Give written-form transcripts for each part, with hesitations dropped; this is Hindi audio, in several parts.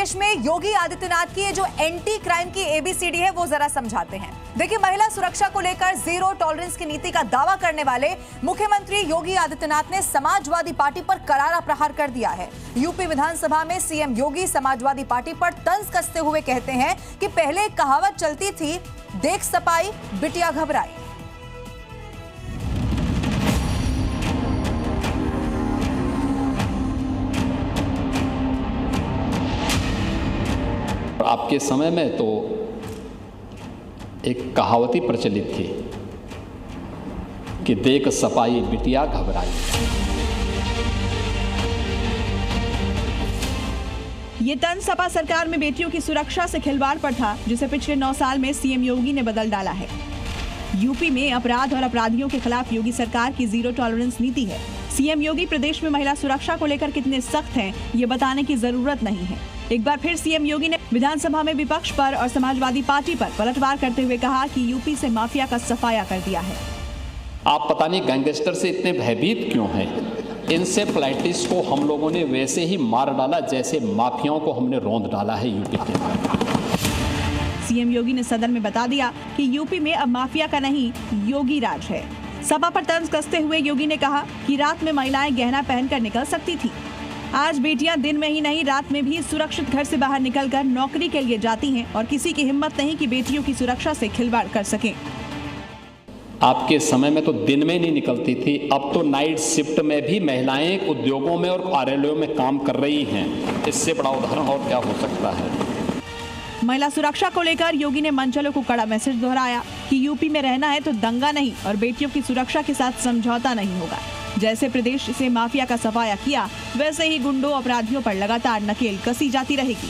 प्रदेश में योगी आदित्यनाथ की ये जो एंटी क्राइम की एबीसीडी है वो जरा समझाते हैं। देखिए, महिला सुरक्षा को लेकर जीरो टॉलरेंस की नीति का दावा करने वाले मुख्यमंत्री योगी आदित्यनाथ ने समाजवादी पार्टी पर करारा प्रहार कर दिया है। यूपी विधानसभा में सीएम योगी समाजवादी पार्टी पर तंज कसते हुए कहते हैं कि पहले एक कहावत चलती थी, देख सपाई बिटिया घबराई। आपके समय में तो एक कहावती प्रचलित थी कि देख सपाई बिटिया घबराई। ये तंज सपा सरकार में बेटियों की सुरक्षा से खिलवाड़ पर था, जिसे पिछले 9 साल में सीएम योगी ने बदल डाला है। यूपी में अपराध और अपराधियों के खिलाफ योगी सरकार की जीरो टॉलरेंस नीति है। सीएम योगी प्रदेश में महिला सुरक्षा को लेकर कितने सख्त हैं, ये बताने की जरूरत नहीं है। एक बार फिर सीएम योगी ने विधानसभा में विपक्ष पर और समाजवादी पार्टी पर पलटवार करते हुए कहा कि यूपी से माफिया का सफाया कर दिया है। आप पता नहीं गैंगस्टर से इतने भयभीत क्यों हैं? इंसेफ्लाइटिस को हम लोगों ने वैसे ही मार डाला जैसे माफियाओं को हमने रौंद डाला है यूपी के अंदर। सीएम योगी ने सदन में बता दिया कि यूपी में अब माफिया का नहीं, योगी राज है। सभा पर तंज कसते हुए योगी ने कहा कि रात में महिलाएं गहना पहनकर निकल सकती थी। आज बेटियां दिन में ही नहीं, रात में भी सुरक्षित घर से बाहर निकलकर नौकरी के लिए जाती हैं और किसी की हिम्मत नहीं कि बेटियों की सुरक्षा से खिलवाड़ कर सकें। आपके समय में तो दिन में नहीं निकलती थी, अब तो नाइट शिफ्ट में भी महिलाएं उद्योगों में और कार्यालयों में काम कर रही हैं। इससे बड़ा उदाहरण और क्या हो सकता है? महिला सुरक्षा को लेकर योगी ने मंचलों को कड़ा मैसेज दोहराया कि यूपी में रहना है तो दंगा नहीं और बेटियों की सुरक्षा के साथ समझौता नहीं होगा। जैसे प्रदेश से माफिया का सफाया किया, वैसे ही गुंडों अपराधियों पर लगातार नकेल कसी जाती रहेगी।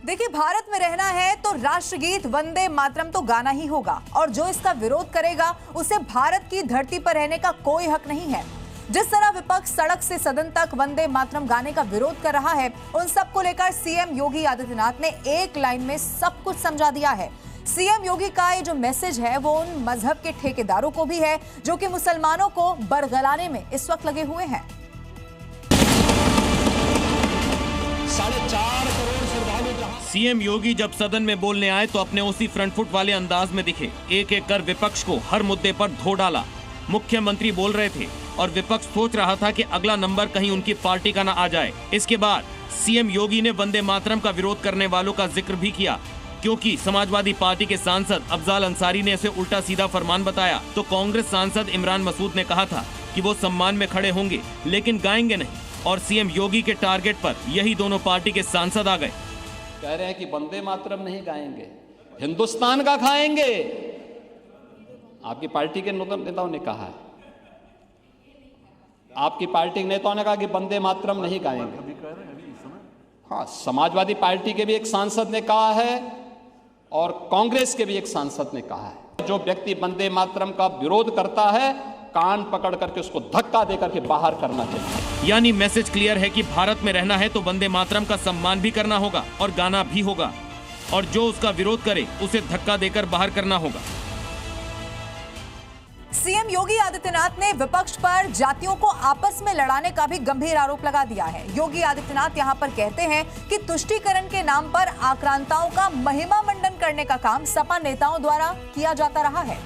देखिए, भारत में रहना है तो राष्ट्रगीत वंदे मातरम तो गाना ही होगा और जो इसका विरोध करेगा उसे भारत की धरती पर रहने का कोई हक नहीं है। जिस तरह विपक्ष सड़क से सदन तक वंदे मातरम गाने का विरोध कर रहा है, उन सब को लेकर सीएम योगी आदित्यनाथ ने एक लाइन में सब कुछ समझा दिया है। सीएम योगी का ये जो मैसेज है वो उन मजहब के ठेकेदारों को भी है जो कि मुसलमानों को बरगलाने में इस वक्त लगे हुए हैं। 4.5 करोड़ श्रद्धालु। सीएम योगी जब सदन में बोलने आए तो अपने उसी फ्रंट फुट वाले अंदाज में दिखे। एक एक कर विपक्ष को हर मुद्दे पर धो डाला। मुख्यमंत्री बोल रहे थे और विपक्ष सोच रहा था कि अगला नंबर कहीं उनकी पार्टी का न आ जाए। इसके बाद सीएम योगी ने वंदे मातरम का विरोध करने वालों का जिक्र भी किया, क्योंकि समाजवादी पार्टी के सांसद अफजाल अंसारी ने इसे उल्टा सीधा फरमान बताया तो कांग्रेस सांसद इमरान मसूद ने कहा था कि वो सम्मान में खड़े होंगे लेकिन गाएंगे नहीं, और सीएम योगी के टारगेट पर यही दोनों पार्टी के सांसद आ गए। कह रहे हैं कि वंदे मातरम नहीं गाएंगे, हिंदुस्तान का खाएंगे। आपकी पार्टी के नेताओं ने कहा है, आपकी पार्टी के नेताओं ने कहा कि वंदे मातरम नहीं गाएंगे। हाँ, समाजवादी पार्टी के भी एक सांसद ने कहा है और कांग्रेस के भी एक सांसद ने कहा है। जो व्यक्ति वंदे मातरम का विरोध करता है, कान पकड़ करके उसको धक्का देकर के बाहर करना चाहिए। यानी मैसेज क्लियर है कि भारत में रहना है तो वंदे मातरम का सम्मान भी करना होगा और गाना भी होगा, और जो उसका विरोध करे उसे धक्का देकर बाहर करना होगा। सीएम योगी आदित्यनाथ ने विपक्ष पर जातियों को आपस में लड़ाने का भी गंभीर आरोप लगा दिया है। योगी आदित्यनाथ यहां पर कहते हैं कि तुष्टीकरण के नाम पर आक्रांताओं का महिमा मंडन करने का काम सपा नेताओं द्वारा किया जाता रहा है।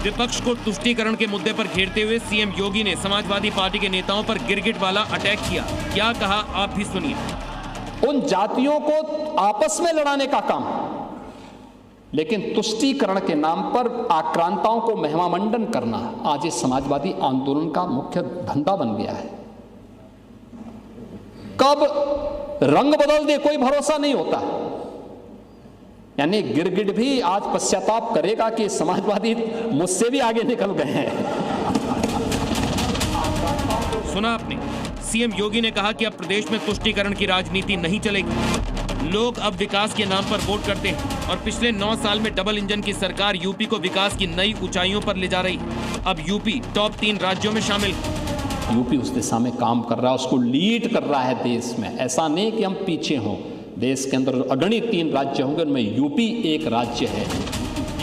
विपक्ष को तुष्टीकरण के मुद्दे पर घेरते हुए सीएम योगी ने समाजवादी पार्टी के नेताओं पर गिरगिट वाला अटैक किया। क्या कहा, आप भी सुनिए। उन जातियों को आपस में लड़ाने का काम, लेकिन तुष्टीकरण के नाम पर आक्रांताओं को महिमा मंडन करना आज इस समाजवादी आंदोलन का मुख्य धंधा बन गया है। कब रंग बदल दे कोई भरोसा नहीं होता। यानी गिरगिट भी आज पश्चाताप करेगा कि समाजवादी मुझसे भी आगे निकल गए हैं। सुना आपने, सीएम योगी ने कहा कि अब प्रदेश में तुष्टीकरण की राजनीति नहीं चलेगी। लोग अब विकास के नाम पर वोट करते हैं और पिछले 9 साल में डबल इंजन की सरकार यूपी को विकास की नई ऊंचाइयों पर ले जा रही है। अब यूपी टॉप 3 राज्यों में शामिल है। यूपी उस दिशा में काम कर रहा है, उसको लीड कर रहा है देश में। ऐसा नहीं कि हम पीछे हों। देश के अंदर अगणित 3 राज्य होंगे, उनमें यूपी एक राज्य है।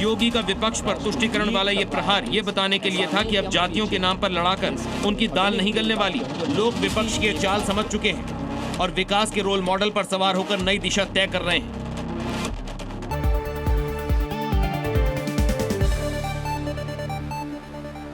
योगी का विपक्ष पर तुष्टीकरण वाला ये प्रहार ये बताने के लिए था कि अब जातियों के नाम पर लड़ाकर उनकी दाल नहीं गलने वाली। लोग विपक्ष की चाल समझ चुके हैं और विकास के रोल मॉडल पर सवार होकर नई दिशा तय कर रहे हैं।